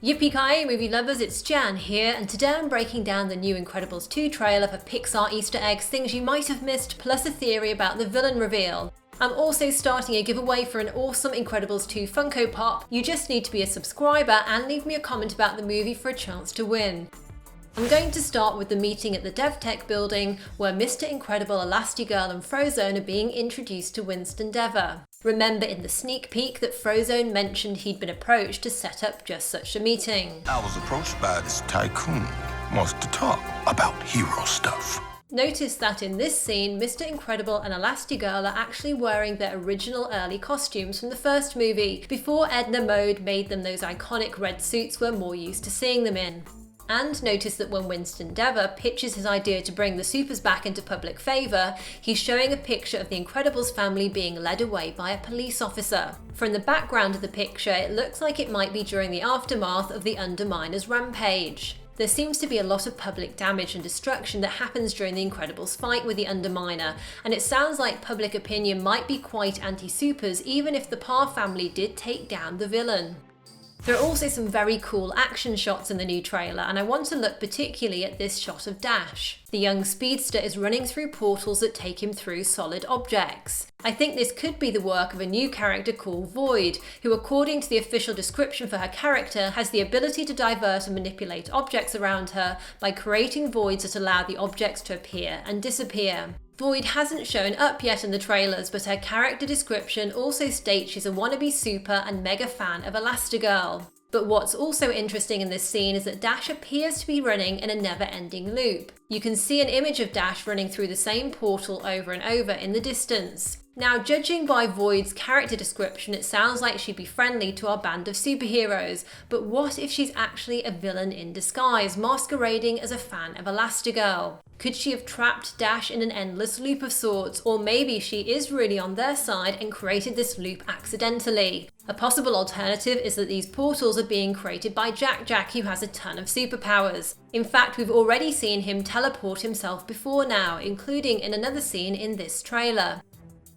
Yippee-ki-yay movie lovers, it's Jan here, and today I'm breaking down the new Incredibles 2 trailer for Pixar Easter eggs, things you might have missed, plus a theory about the villain reveal. I'm also starting a giveaway for an awesome Incredibles 2 Funko Pop. You just need to be a subscriber and leave me a comment about the movie for a chance to win. I'm going to start with the meeting at the DevTech building where Mr. Incredible, Elastigirl and Frozone are being introduced to Winston Dever. Remember in the sneak peek that Frozone mentioned he'd been approached to set up just such a meeting. I was approached by this tycoon. Wants to talk about hero stuff. Notice that in this scene, Mr. Incredible and Elastigirl are actually wearing their original early costumes from the first movie, before Edna Mode made them those iconic red suits we're more used to seeing them in. And notice that when Winston Dever pitches his idea to bring the supers back into public favour, he's showing a picture of the Incredibles family being led away by a police officer. From the background of the picture, it looks like it might be during the aftermath of the Underminer's rampage. There seems to be a lot of public damage and destruction that happens during the Incredibles fight with the Underminer, and it sounds like public opinion might be quite anti-supers even if the Parr family did take down the villain. There are also some very cool action shots in the new trailer, and I want to look particularly at this shot of Dash. The young speedster is running through portals that take him through solid objects. I think this could be the work of a new character called Voyd, who according to the official description for her character has the ability to divert and manipulate objects around her by creating voids that allow the objects to appear and disappear. Voyd hasn't shown up yet in the trailers, but her character description also states she's a wannabe super and mega fan of Elastigirl. But what's also interesting in this scene is that Dash appears to be running in a never-ending loop. You can see an image of Dash running through the same portal over and over in the distance. Now, judging by Voyd's character description, it sounds like she'd be friendly to our band of superheroes, but what if she's actually a villain in disguise, masquerading as a fan of Elastigirl? Could she have trapped Dash in an endless loop of sorts, or maybe she is really on their side and created this loop accidentally? A possible alternative is that these portals are being created by Jack, who has a ton of superpowers. In fact, we've already seen him teleport himself before now, including in another scene in this trailer.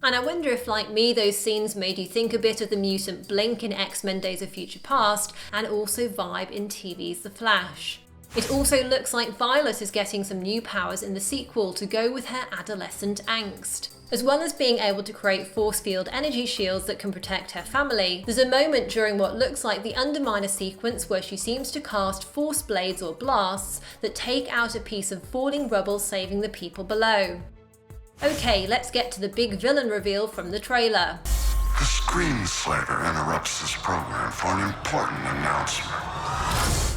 And I wonder if, like me, those scenes made you think a bit of the mutant Blink in X-Men Days of Future Past, and also vibe in TV's The Flash. It also looks like Violet is getting some new powers in the sequel to go with her adolescent angst. As well as being able to create force field energy shields that can protect her family, there's a moment during what looks like the Underminer sequence where she seems to cast force blades or blasts that take out a piece of falling rubble, saving the people below. Okay, let's get to the big villain reveal from the trailer. The Screenslaver interrupts this program for an important announcement.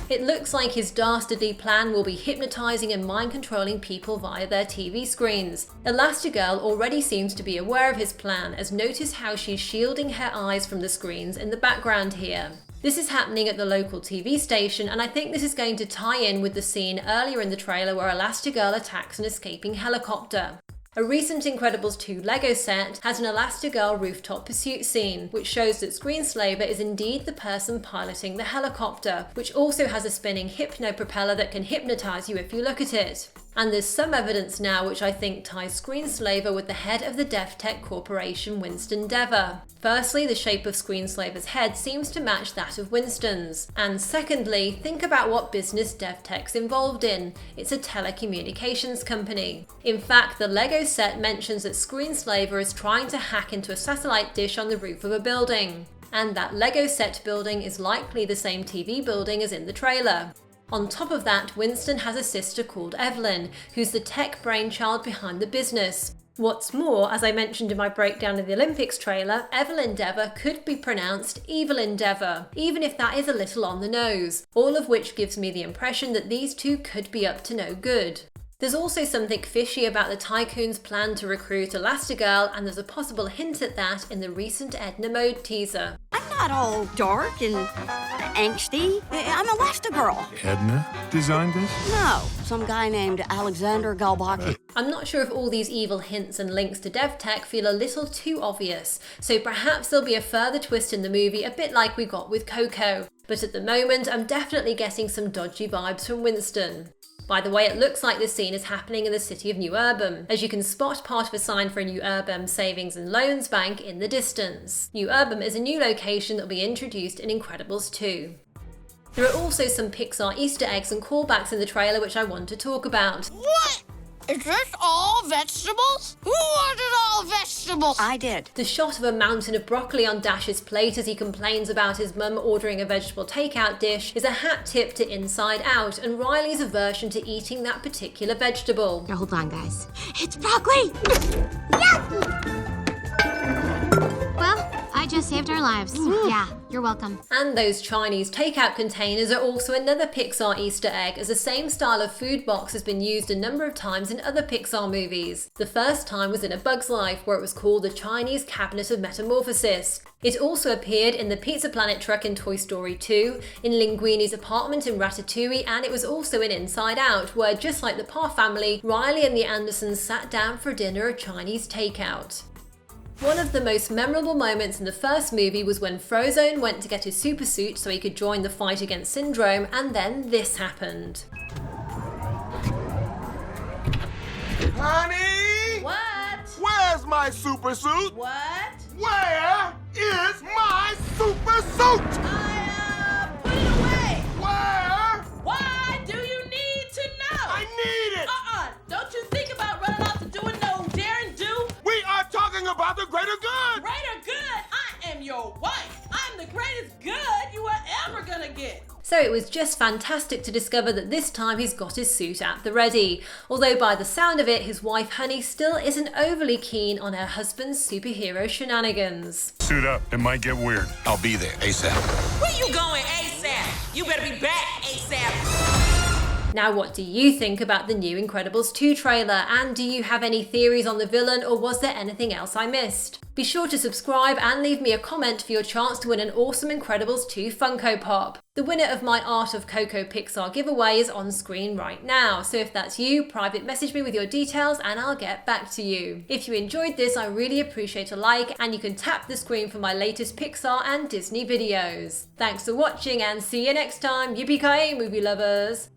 It looks like his dastardly plan will be hypnotizing and mind-controlling people via their TV screens. Elastigirl already seems to be aware of his plan, as notice how she's shielding her eyes from the screens in the background here. This is happening at the local TV station, and I think this is going to tie in with the scene earlier in the trailer where Elastigirl attacks an escaping helicopter. A recent Incredibles 2 Lego set has an Elastigirl rooftop pursuit scene, which shows that Screenslaver is indeed the person piloting the helicopter, which also has a spinning hypno propeller that can hypnotize you if you look at it. And there's some evidence now which I think ties Screenslaver with the head of the DevTech Corporation, Winston Dever. Firstly, the shape of Screenslaver's head seems to match that of Winston's. And secondly, think about what business DevTech's involved in. It's a telecommunications company. In fact, the Lego set mentions that Screenslaver is trying to hack into a satellite dish on the roof of a building. And that Lego set building is likely the same TV building as in the trailer. On top of that, Winston has a sister called Evelyn, who's the tech brainchild behind the business. What's more, as I mentioned in my breakdown of the Olympics trailer, Evelyn Dever could be pronounced Evelyn Dever, even if that is a little on the nose, all of which gives me the impression that these two could be up to no good. There's also something fishy about the Tycoon's plan to recruit Elastigirl, and there's a possible hint at that in the recent Edna Mode teaser. I'm not all dark and angsty. I'm Elastigirl. Edna designed this? No, some guy named Alexander Galbaki. I'm not sure if all these evil hints and links to DevTech feel a little too obvious, so perhaps there'll be a further twist in the movie, a bit like we got with Coco. But at the moment, I'm definitely getting some dodgy vibes from Winston. By the way, it looks like this scene is happening in the city of New Urbem, as you can spot part of a sign for a New Urbem Savings and Loans Bank in the distance. New Urbem is a new location that will be introduced in Incredibles 2. There are also some Pixar Easter eggs and callbacks in the trailer which I want to talk about. What? Is this all vegetables? Who ordered all vegetables? I did. The shot of a mountain of broccoli on Dash's plate as he complains about his mum ordering a vegetable takeout dish is a hat tip to Inside Out and Riley's aversion to eating that particular vegetable. Now hold on, guys. It's broccoli! Yucky! Well, I just saved our lives. Yeah, you're welcome. And those Chinese takeout containers are also another Pixar Easter egg, as the same style of food box has been used a number of times in other Pixar movies. The first time was in A Bug's Life, where it was called the Chinese Cabinet of Metamorphosis. It also appeared in the Pizza Planet truck in Toy Story 2, in Linguini's apartment in Ratatouille, and it was also in Inside Out, where, just like the Parr family, Riley and the Andersons sat down for dinner at Chinese takeout. One of the most memorable moments in the first movie was when Frozone went to get his supersuit so he could join the fight against Syndrome, and then this happened. Honey! What? Where's my supersuit? What? Where is my supersuit? Put it away. Where? Why do you need to know? I need it! Don't you think about running off to doing no daring do? We are talking about the greater good! Greater good? I am your wife. I'm the greatest good you are ever gonna get. So it was just fantastic to discover that this time he's got his suit at the ready. Although by the sound of it, his wife Honey still isn't overly keen on her husband's superhero shenanigans. Suit up. It might get weird. I'll be there ASAP. Where you going ASAP? You better be back ASAP. Now, what do you think about the new Incredibles 2 trailer? And do you have any theories on the villain, or was there anything else I missed? Be sure to subscribe and leave me a comment for your chance to win an awesome Incredibles 2 Funko Pop. The winner of my Art of Coco Pixar giveaway is on screen right now, so if that's you, private message me with your details and I'll get back to you. If you enjoyed this, I really appreciate a like, and you can tap the screen for my latest Pixar and Disney videos. Thanks for watching and see you next time. Yippee-ki-yay, movie lovers!